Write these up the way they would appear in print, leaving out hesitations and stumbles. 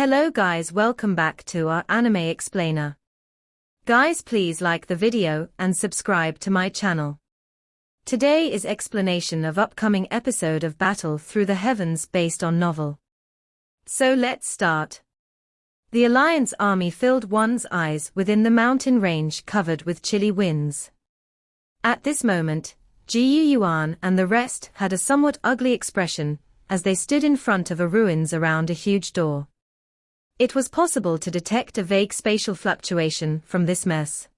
Hello guys, welcome back to our anime explainer. Guys, please like the video and subscribe to my channel. Today is explanation of upcoming episode of Battle Through the Heavens based on novel. So let's start. The Alliance army filled one's eyes within the mountain range covered with chilly winds. At this moment, Xiao Yan and the rest had a somewhat ugly expression as they stood in front of a ruins around a huge door. It was possible to detect a vague spatial fluctuation from this mess.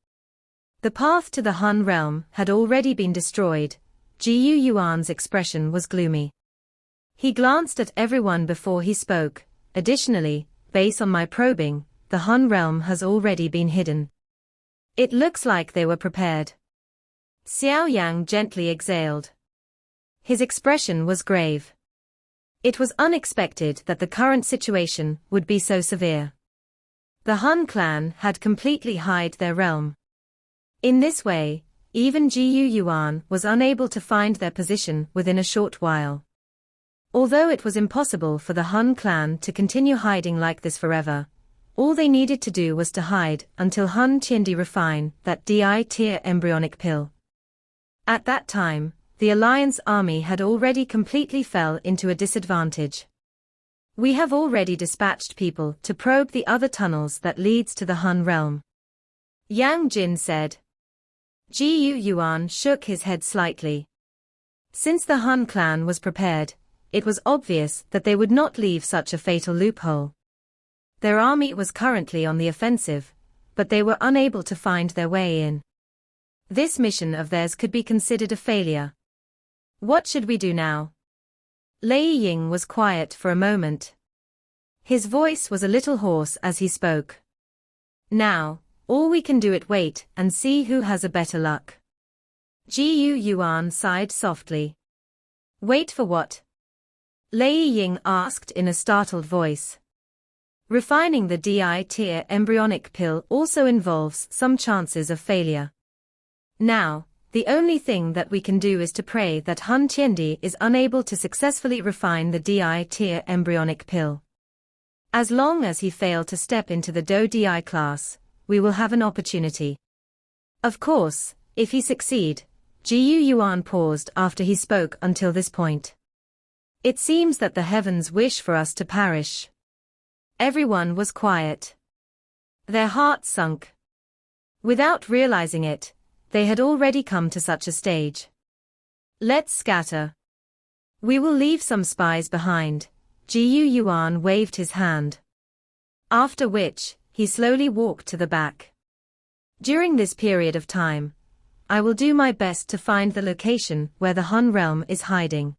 The path to the Hun realm had already been destroyed. Xiao Yan's expression was gloomy. He glanced at everyone before he spoke. Additionally, based on my probing, the Hun realm has already been hidden. It looks like they were prepared. Xiao Yan gently exhaled. His expression was grave. It was unexpected that the current situation would be so severe. The Hun clan had completely hid their realm. In this way, even Xiao Yan was unable to find their position within a short while. Although it was impossible for the Hun clan to continue hiding like this forever, all they needed to do was to hide until Hun Tiandi refine that D-tier embryonic pill. At that time, the Alliance army had already completely fell into a disadvantage. We have already dispatched people to probe the other tunnels that leads to the Hun realm. Yang Jin said. Xiao Yan shook his head slightly. Since the Hun clan was prepared, it was obvious that they would not leave such a fatal loophole. Their army was currently on the offensive, but they were unable to find their way in. This mission of theirs could be considered a failure. What should we do now? Lei Ying was quiet for a moment. His voice was a little hoarse as he spoke. Now, all we can do is wait and see who has a better luck. Xiao Yan sighed softly. Wait for what? Lei Ying asked in a startled voice. Refining the D-tier embryonic pill also involves some chances of failure. Now, the only thing that we can do is to pray that Hun Tiandi is unable to successfully refine the D-tier embryonic pill. As long as he failed to step into the Do-Di class, we will have an opportunity. Of course, if he succeed, Xiao Yan paused after he spoke until this point. It seems that the heavens wish for us to perish. Everyone was quiet. Their hearts sunk. Without realizing it, they had already come to such a stage. Let's scatter. We will leave some spies behind. Xiao Yan waved his hand. After which, he slowly walked to the back. During this period of time, I will do my best to find the location where the Hun realm is hiding.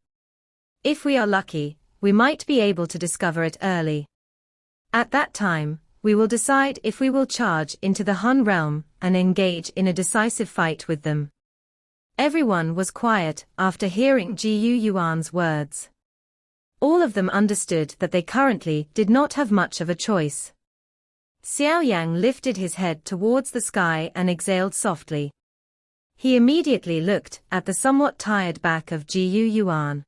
If we are lucky, we might be able to discover it early. At that time, we will decide if we will charge into the Hun realm and engage in a decisive fight with them. Everyone was quiet after hearing Xiao Yan's words. All of them understood that they currently did not have much of a choice. Xiao Yan lifted his head towards the sky and exhaled softly. He immediately looked at the somewhat tired back of Xiao Yan.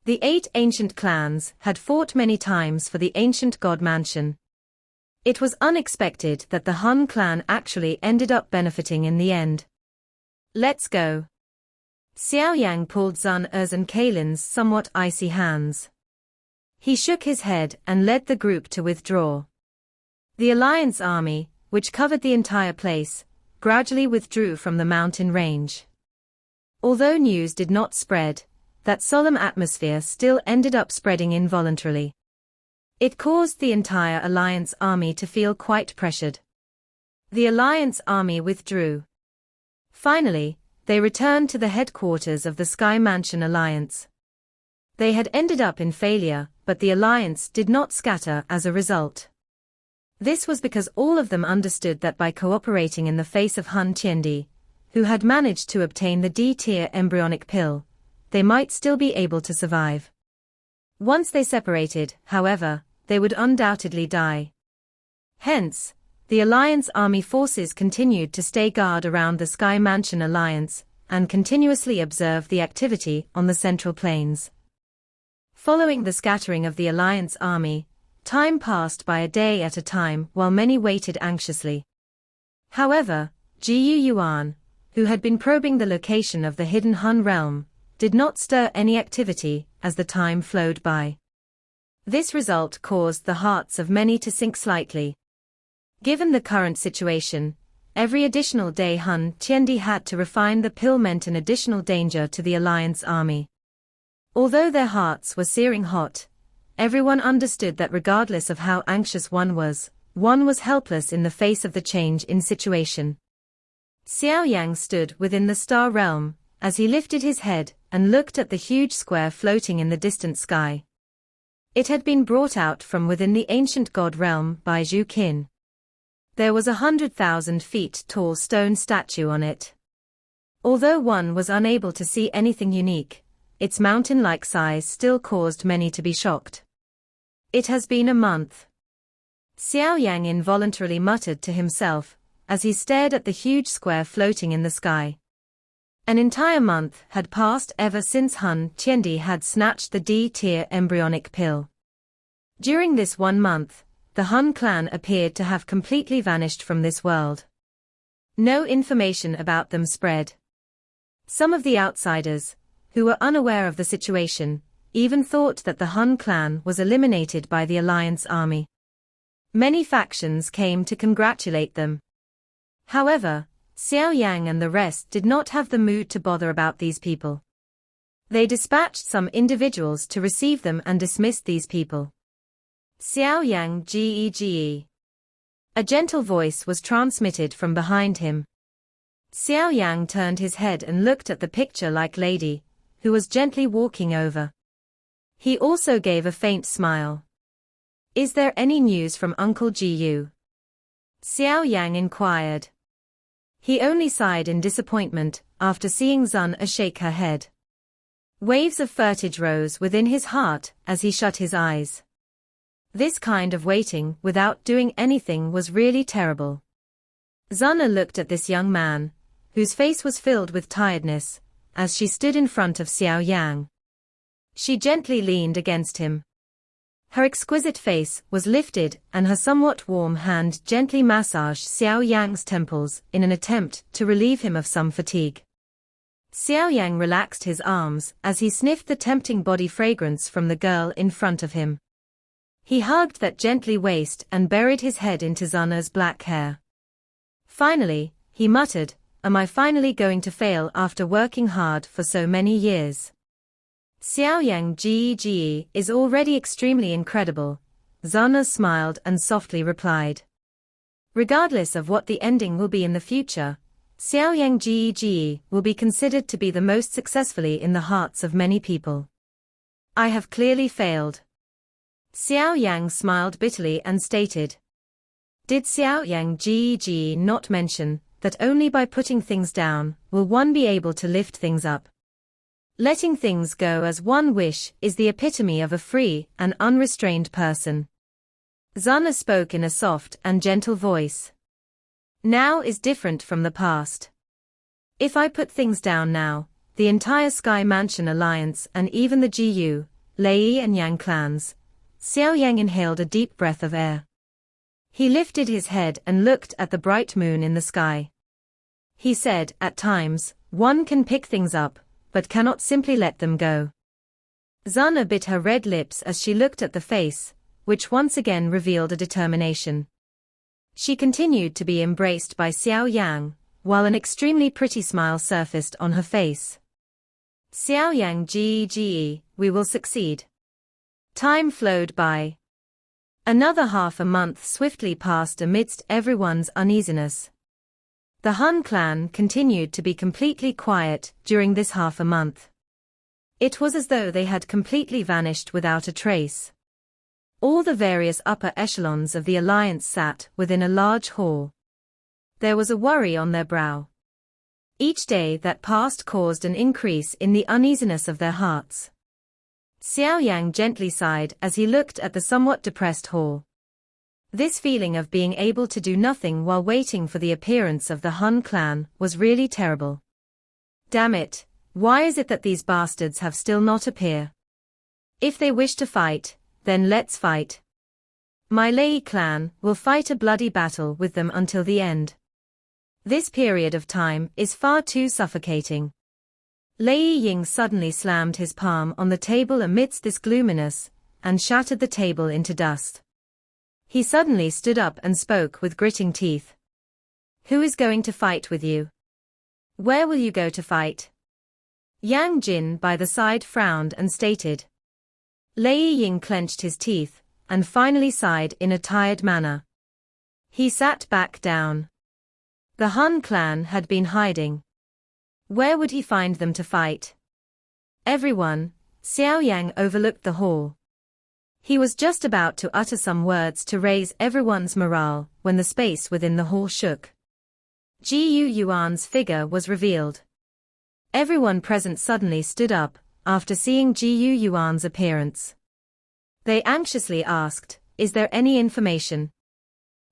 The 8 ancient clans had fought many times for the ancient god mansion. It was unexpected that the Hun clan actually ended up benefiting in the end. Let's go. Xiao Yan pulled Zun Er's and Kalin's somewhat icy hands. He shook his head and led the group to withdraw. The Alliance army, which covered the entire place, gradually withdrew from the mountain range. Although news did not spread, that solemn atmosphere still ended up spreading involuntarily. It caused the entire Alliance army to feel quite pressured. The Alliance army withdrew. Finally, they returned to the headquarters of the Sky Mansion Alliance. They had ended up in failure, but the Alliance did not scatter as a result. This was because all of them understood that by cooperating in the face of Hun Tiandi, who had managed to obtain the D-tier embryonic pill, they might still be able to survive. Once they separated, however, they would undoubtedly die. Hence, the Alliance army forces continued to stay guard around the Sky Mansion Alliance and continuously observe the activity on the Central Plains. Following the scattering of the Alliance army, Time passed by a day at a time while many waited anxiously. However, Xiao Yan, who had been probing the location of the hidden Hun realm, did not stir any activity as the time flowed by. This result caused the hearts of many to sink slightly. Given the current situation, every additional day Hun Tiendi had to refine the pill meant an additional danger to the Alliance army. Although their hearts were searing hot, everyone understood that regardless of how anxious one was helpless in the face of the change in situation. Xiao Yan stood within the star realm, as he lifted his head and looked at the huge square floating in the distant sky. It had been brought out from within the ancient god realm by Zhu Qin. There was 100,000 feet tall stone statue on it. Although one was unable to see anything unique, its mountain-like size still caused many to be shocked. It has been a month. Xiao Yan involuntarily muttered to himself, as he stared at the huge square floating in the sky. An entire month had passed ever since Hun Tiendi had snatched the D-tier embryonic pill. During this 1 month, the Hun clan appeared to have completely vanished from this world. No information about them spread. Some of the outsiders, who were unaware of the situation, even thought that the Hun clan was eliminated by the Alliance army. Many factions came to congratulate them. However, Xiao Yan and the rest did not have the mood to bother about these people. They dispatched some individuals to receive them and dismissed these people. Xiao Yan Ge. A gentle voice was transmitted from behind him. Xiao Yan turned his head and looked at the picture-like lady, who was gently walking over. He also gave a faint smile. "Is there any news from Uncle Jiyu?" Xiao Yan inquired. He only sighed in disappointment after seeing Zun shake her head. Waves of furtage rose within his heart as he shut his eyes. This kind of waiting without doing anything was really terrible. Zana looked at this young man, whose face was filled with tiredness, as she stood in front of Xiao Yang. She gently leaned against him. Her exquisite face was lifted and her somewhat warm hand gently massaged Xiao Yang's temples in an attempt to relieve him of some fatigue. Xiao Yang relaxed his arms as he sniffed the tempting body fragrance from the girl in front of him. He hugged that gently waist and buried his head into Zana's black hair. Finally, he muttered, "Am I finally going to fail after working hard for so many years?" Xiao Yang Ge is already extremely incredible, Zana smiled and softly replied. Regardless of what the ending will be in the future, Xiao Yang Ge will be considered to be the most successfully in the hearts of many people. I have clearly failed. Xiao Yang smiled bitterly and stated. Did Xiao Yang Ge not mention that only by putting things down will one be able to lift things up? Letting things go as one wish is the epitome of a free and unrestrained person. Zana spoke in a soft and gentle voice. Now is different from the past. If I put things down now, the entire Sky Mansion Alliance and even the Jiyu, Lei and Yang clans. Xiao Yang inhaled a deep breath of air. He lifted his head and looked at the bright moon in the sky. He said, "At times, one can pick things up, but cannot simply let them go." Zana bit her red lips as she looked at the face, which once again revealed a determination. She continued to be embraced by Xiao Yang, while an extremely pretty smile surfaced on her face. Xiao Yang Ge, we will succeed. Time flowed by. Another half a month swiftly passed amidst everyone's uneasiness. The Hun clan continued to be completely quiet during this half a month. It was as though they had completely vanished without a trace. All the various upper echelons of the alliance sat within a large hall. There was a worry on their brow. Each day that passed caused an increase in the uneasiness of their hearts. Xiao Yang gently sighed as he looked at the somewhat depressed hall. This feeling of being able to do nothing while waiting for the appearance of the Hun clan was really terrible. Damn it, why is it that these bastards have still not appeared? If they wish to fight, then let's fight. My Lei clan will fight a bloody battle with them until the end. This period of time is far too suffocating. Lei Ying suddenly slammed his palm on the table amidst this gloominess, and shattered the table into dust. He suddenly stood up and spoke with gritting teeth. Who is going to fight with you? Where will you go to fight? Yang Jin by the side frowned and stated. Lei Ying clenched his teeth, and finally sighed in a tired manner. He sat back down. The Han clan had been hiding. Where would he find them to fight? Everyone, Xiao Yan overlooked the hall. He was just about to utter some words to raise everyone's morale when the space within the hall shook. Jiyu Yuan's figure was revealed. Everyone present suddenly stood up after seeing Jiyu Yuan's appearance. They anxiously asked, "Is there any information?"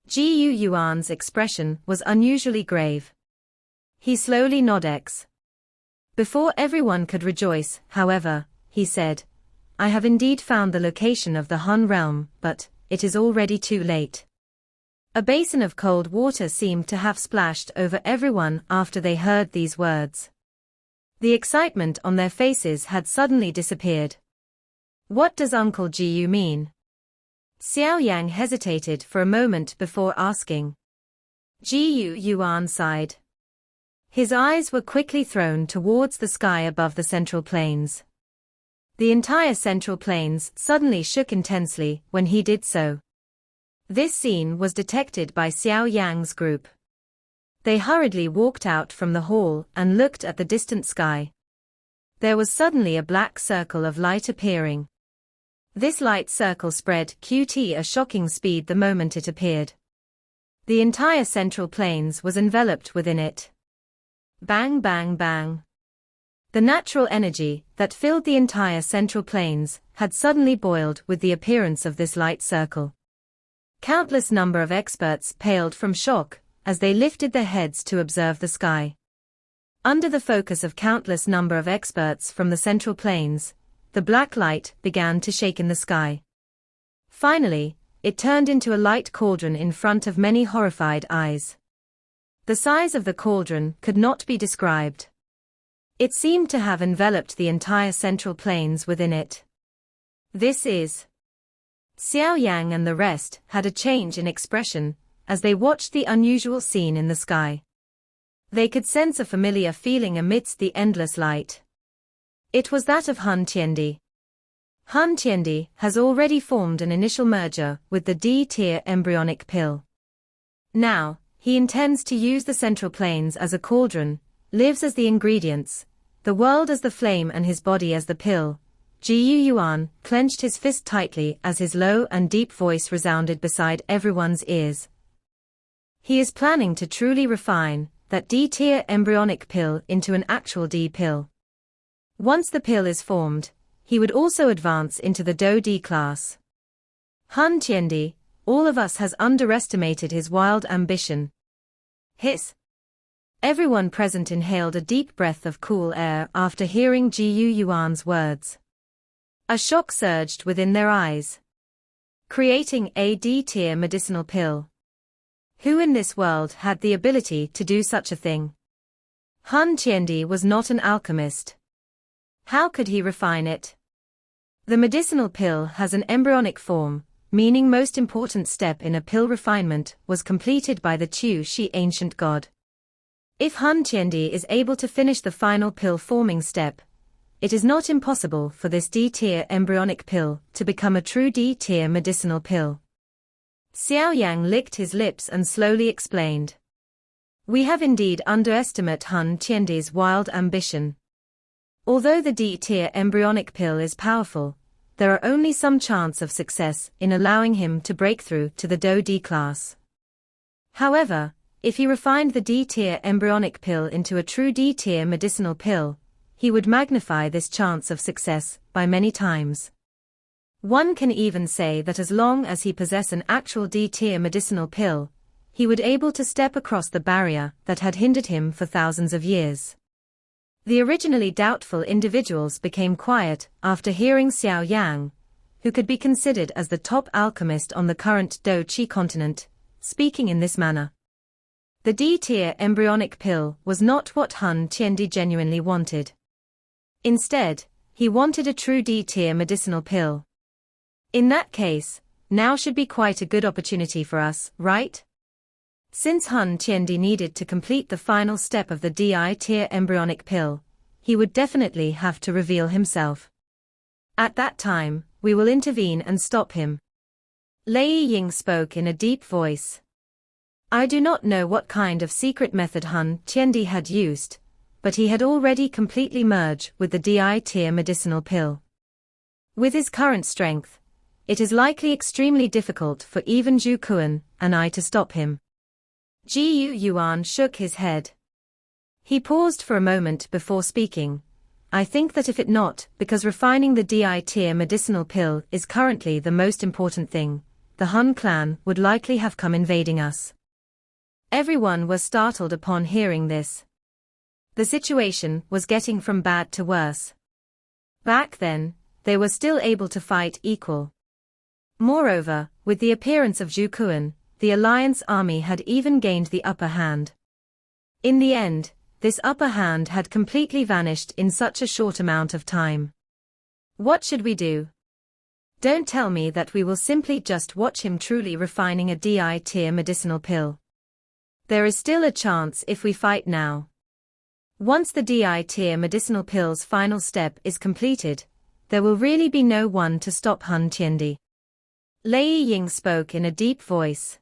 Jiyu Yuan's expression was unusually grave. He slowly nodded. Before everyone could rejoice, however, he said, "I have indeed found the location of the Han realm, but it is already too late." A basin of cold water seemed to have splashed over everyone after they heard these words. The excitement on their faces had suddenly disappeared. What does Uncle Jiyu mean? Xiao Yang hesitated for a moment before asking. Jiyu Yuan sighed. His eyes were quickly thrown towards the sky above the Central Plains. The entire Central Plains suddenly shook intensely when he did so. This scene was detected by Xiao Yang's group. They hurriedly walked out from the hall and looked at the distant sky. There was suddenly a black circle of light appearing. This light circle spread at a shocking speed the moment it appeared. The entire Central Plains was enveloped within it. Bang bang bang. The natural energy that filled the entire Central Plains had suddenly boiled with the appearance of this light circle. Countless number of experts paled from shock as they lifted their heads to observe the sky. Under the focus of countless number of experts from the Central Plains, the black light began to shake in the sky. Finally, it turned into a light cauldron in front of many horrified eyes. The size of the cauldron could not be described. It seemed to have enveloped the entire Central Plains within it. This is... Xiao Yang and the rest had a change in expression as they watched the unusual scene in the sky. They could sense a familiar feeling amidst the endless light. It was that of Han Tiendi. Han Tiendi has already formed an initial merger with the D-tier embryonic pill. Now, he intends to use the Central Plains as a cauldron, lives as the ingredients, the world as the flame and his body as the pill. Jiyu Yuan clenched his fist tightly as his low and deep voice resounded beside everyone's ears. He is planning to truly refine that D-tier embryonic pill into an actual D pill. Once the pill is formed, he would also advance into the Do D class. Han Tiendi, all of us has underestimated his wild ambition. Hiss. Everyone present inhaled a deep breath of cool air after hearing Jiyu Yuan's words. A shock surged within their eyes. Creating a D-tier medicinal pill. Who in this world had the ability to do such a thing? Han Tiendi was not an alchemist. How could he refine it? The medicinal pill has an embryonic form, meaning most important step in a pill refinement was completed by the Chu Shi ancient god. If Han Tiendi is able to finish the final pill forming step, it is not impossible for this D-tier embryonic pill to become a true D-tier medicinal pill. Xiao Yang licked his lips and slowly explained. We have indeed underestimated Han Tiendi's wild ambition. Although the D-tier embryonic pill is powerful, there are only some chance of success in allowing him to break through to the Do D class. However, if he refined the D-tier embryonic pill into a true D-tier medicinal pill, he would magnify this chance of success by many times. One can even say that as long as he possessed an actual D-tier medicinal pill, he would able to step across the barrier that had hindered him for thousands of years. The originally doubtful individuals became quiet after hearing Xiao Yang, who could be considered as the top alchemist on the current Do-Chi continent, speaking in this manner. The D-tier embryonic pill was not what Han Tiendi genuinely wanted. Instead, he wanted a true D-tier medicinal pill. In that case, now should be quite a good opportunity for us, right? Since Han Tiendi needed to complete the final step of the Di-tier embryonic pill, he would definitely have to reveal himself. At that time, we will intervene and stop him. Lei Ying spoke in a deep voice. I do not know what kind of secret method Han Tiendi had used, but he had already completely merged with the Di-tier medicinal pill. With his current strength, it is likely extremely difficult for even Zhu Kuan and I to stop him. Ji Yuan shook his head. He paused for a moment before speaking. I think that if it not, because refining the Di-tier medicinal pill is currently the most important thing, the Han clan would likely have come invading us. Everyone was startled upon hearing this. The situation was getting from bad to worse. Back then, they were still able to fight equal. Moreover, with the appearance of Zhu Kuan, the alliance army had even gained the upper hand. In the end, this upper hand had completely vanished in such a short amount of time. What should we do? Don't tell me that we will simply just watch him truly refining a Di-tier medicinal pill. There is still a chance if we fight now. Once the Di-tier medicinal pill's final step is completed, there will really be no one to stop Han Tiendi. Lei Ying spoke in a deep voice.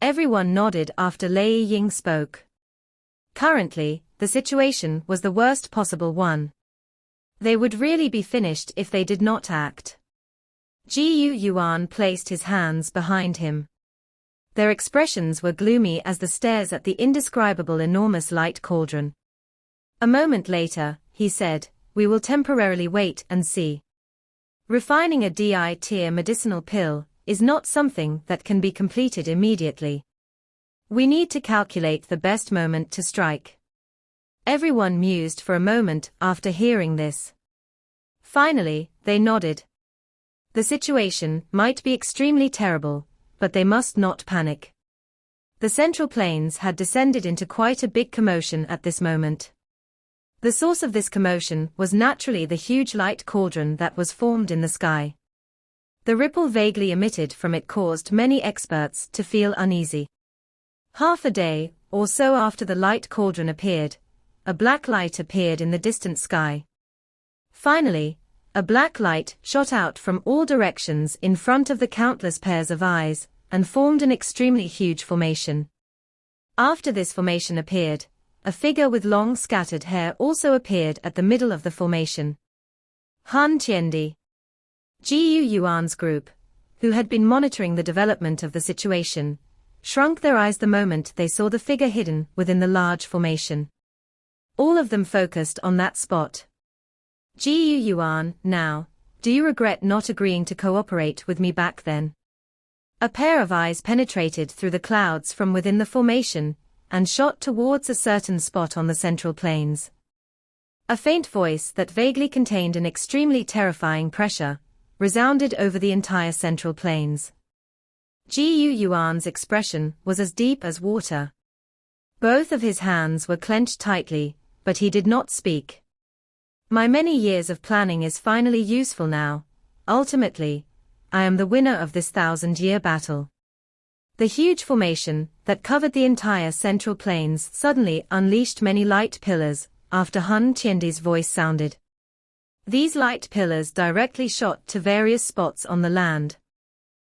Everyone nodded after Lei Ying spoke. Currently, the situation was the worst possible one. They would really be finished if they did not act. Ji Yuan placed his hands behind him. Their expressions were gloomy as the stares at the indescribable enormous light cauldron. A moment later, he said, we will temporarily wait and see. Refining a Di-tier medicinal pill is not something that can be completed immediately. We need to calculate the best moment to strike. Everyone mused for a moment after hearing this. Finally, they nodded. The situation might be extremely terrible, but they must not panic. The Central Plains had descended into quite a big commotion at this moment. The source of this commotion was naturally the huge light cauldron that was formed in the sky. The ripple vaguely emitted from it caused many experts to feel uneasy. Half a day or so after the light cauldron appeared, a black light appeared in the distant sky. Finally, a black light shot out from all directions in front of the countless pairs of eyes, and formed an extremely huge formation. After this formation appeared, a figure with long scattered hair also appeared at the middle of the formation. Han Tiendi. Ji Yuan's group, who had been monitoring the development of the situation, shrunk their eyes the moment they saw the figure hidden within the large formation. All of them focused on that spot. Ji Yuan, now, do you regret not agreeing to cooperate with me back then? A pair of eyes penetrated through the clouds from within the formation, and shot towards a certain spot on the Central Plains. A faint voice that vaguely contained an extremely terrifying pressure resounded over the entire Central Plains. Ji Yuan's expression was as deep as water. Both of his hands were clenched tightly, but he did not speak. My many years of planning is finally useful now. Ultimately, I am the winner of this 1,000-year battle. The huge formation that covered the entire Central Plains suddenly unleashed many light pillars after Han Tiendi's voice sounded. These light pillars directly shot to various spots on the land.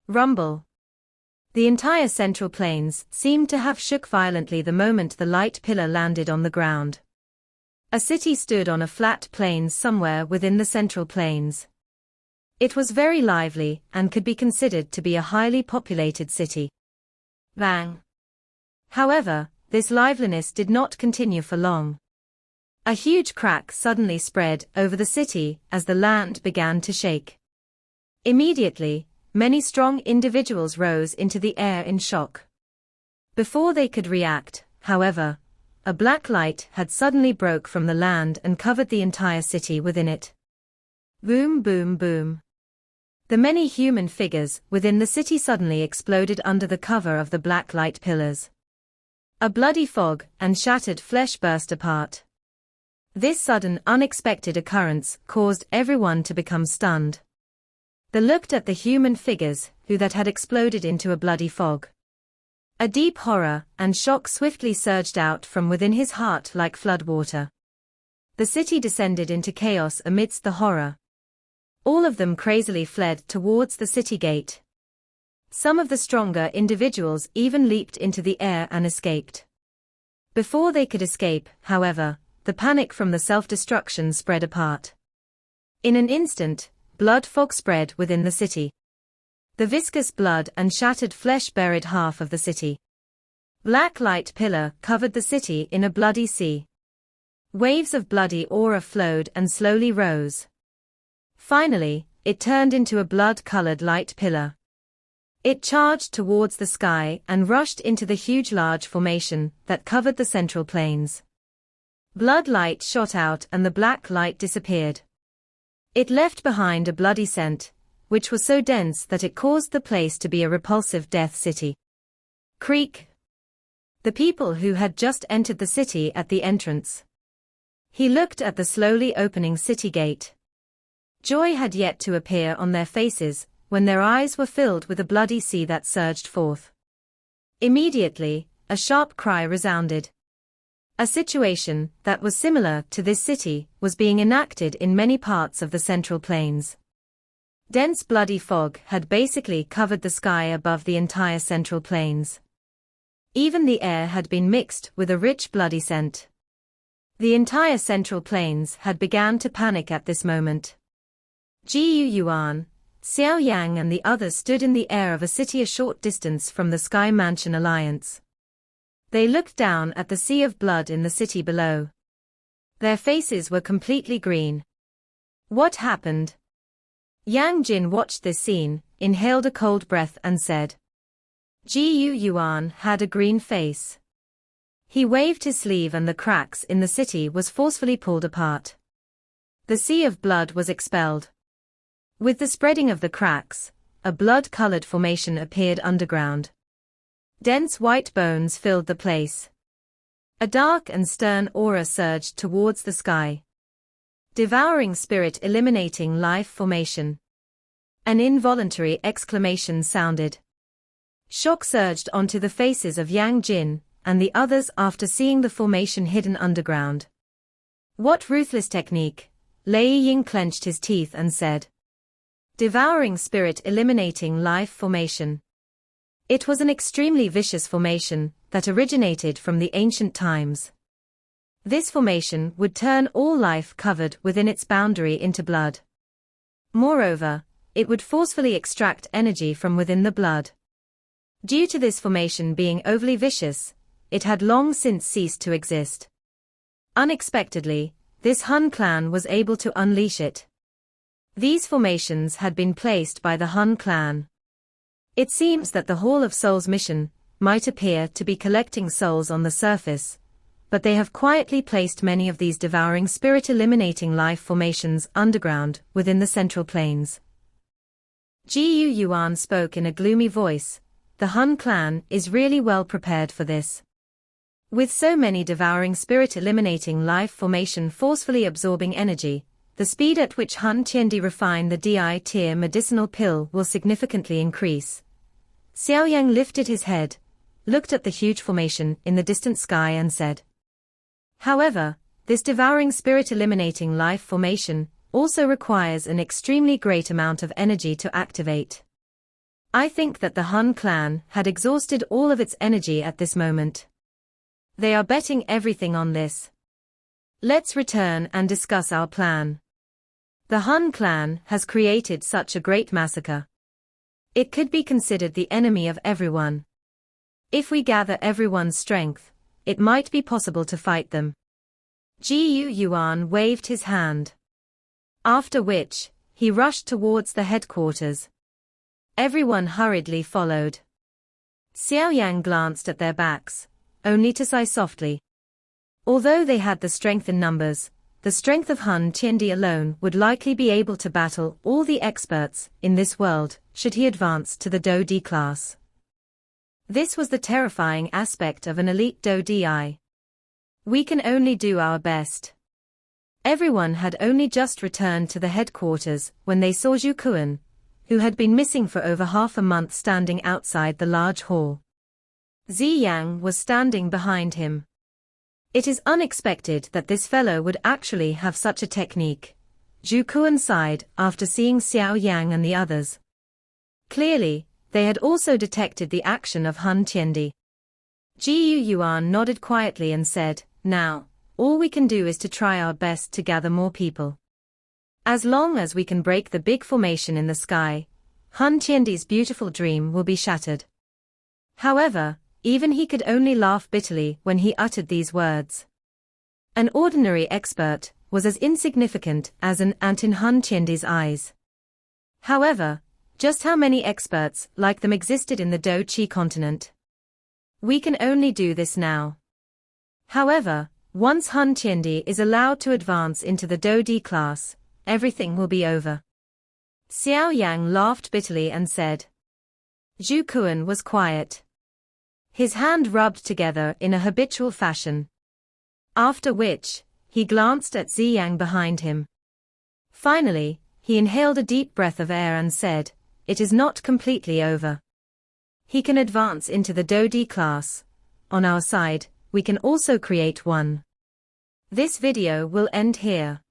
Rumble. The entire Central Plains seemed to have shook violently the moment the light pillar landed on the ground. A city stood on a flat plain somewhere within the Central Plains. It was very lively and could be considered to be a highly populated city. Bang! However, this liveliness did not continue for long. A huge crack suddenly spread over the city as the land began to shake. Immediately, many strong individuals rose into the air in shock. Before they could react, however, a black light had suddenly broke from the land and covered the entire city within it. Boom, boom, boom. The many human figures within the city suddenly exploded under the cover of the black light pillars. A bloody fog and shattered flesh burst apart. This sudden, unexpected occurrence caused everyone to become stunned. They looked at the human figures who that had exploded into a bloody fog. A deep horror and shock swiftly surged out from within his heart like floodwater. The city descended into chaos amidst the horror. All of them crazily fled towards the city gate. Some of the stronger individuals even leaped into the air and escaped. Before they could escape, however, the panic from the self-destruction spread apart. In an instant, blood fog spread within the city. The viscous blood and shattered flesh buried half of the city. Black light pillar covered the city in a bloody sea. Waves of bloody aura flowed and slowly rose. Finally, it turned into a blood-colored light pillar. It charged towards the sky and rushed into the huge large formation that covered the central plains. Blood light shot out and the black light disappeared. It left behind a bloody scent, which was so dense that it caused the place to be a repulsive death city. Creak. The people who had just entered the city at the entrance. He looked at the slowly opening city gate. Joy had yet to appear on their faces, when their eyes were filled with a bloody sea that surged forth. Immediately, a sharp cry resounded. A situation that was similar to this city was being enacted in many parts of the Central Plains. Dense bloody fog had basically covered the sky above the entire Central Plains. Even the air had been mixed with a rich bloody scent. The entire Central Plains had begun to panic at this moment. Xiao Yan, Xiao Yan and the others stood in the air of a city a short distance from the Sky Mansion Alliance. They looked down at the sea of blood in the city below. Their faces were completely green. What happened? Yang Jin watched this scene, inhaled a cold breath and said. Xiao Yan had a green face. He waved his sleeve and the cracks in the city was forcefully pulled apart. The sea of blood was expelled. With the spreading of the cracks, a blood-colored formation appeared underground. Dense white bones filled the place. A dark and stern aura surged towards the sky. Devouring spirit eliminating life formation. An involuntary exclamation sounded. Shock surged onto the faces of Yang Jin and the others after seeing the formation hidden underground. What ruthless technique! Lei Ying clenched his teeth and said. Devouring spirit eliminating life formation. It was an extremely vicious formation that originated from the ancient times. This formation would turn all life covered within its boundary into blood. Moreover, it would forcefully extract energy from within the blood. Due to this formation being overly vicious, it had long since ceased to exist. Unexpectedly, this Han clan was able to unleash it. These formations had been placed by the Han clan. It seems that the Hall of Souls mission might appear to be collecting souls on the surface, but they have quietly placed many of these devouring spirit eliminating life formations underground within the Central Plains. Xiao Yan spoke in a gloomy voice. The Han clan is really well prepared for this. With so many devouring spirit eliminating life formation forcefully absorbing energy, the speed at which Han Tiendi refine the DI tier medicinal pill will significantly increase. Xiao Yang lifted his head, looked at the huge formation in the distant sky and said. However, this devouring spirit eliminating life formation also requires an extremely great amount of energy to activate. I think that the Han clan had exhausted all of its energy at this moment. They are betting everything on this. Let's return and discuss our plan. The Han clan has created such a great massacre. It could be considered the enemy of everyone. If we gather everyone's strength, it might be possible to fight them. Xiao Yan waved his hand. After which, he rushed towards the headquarters. Everyone hurriedly followed. Xiao Yang glanced at their backs, only to sigh softly. Although they had the strength in numbers, the strength of Han Tiendi alone would likely be able to battle all the experts in this world, should he advance to the Do D class. This was the terrifying aspect of an elite Do Di. We can only do our best. Everyone had only just returned to the headquarters when they saw Zhu Kuan, who had been missing for over half a month, standing outside the large hall. Ziyang was standing behind him. It is unexpected that this fellow would actually have such a technique, Zhu Kuan sighed after seeing Xiao Yan and the others. Clearly, they had also detected the action of Han Tiendi. Ji Yuan nodded quietly and said, "Now, all we can do is to try our best to gather more people. As long as we can break the big formation in the sky, Han Tiendi's beautiful dream will be shattered." However, even he could only laugh bitterly when he uttered these words. An ordinary expert was as insignificant as an ant in Han Tiendi's eyes. However, just how many experts like them existed in the Do Chi continent? We can only do this now. However, once Han Tiendi is allowed to advance into the Do Di class, everything will be over. Xiao Yang laughed bitterly and said. Zhu Kuan was quiet. His hand rubbed together in a habitual fashion. After which, he glanced at Ziyang behind him. Finally, he inhaled a deep breath of air and said, "It is not completely over. He can advance into the Do Di class. On our side, we can also create one." This video will end here.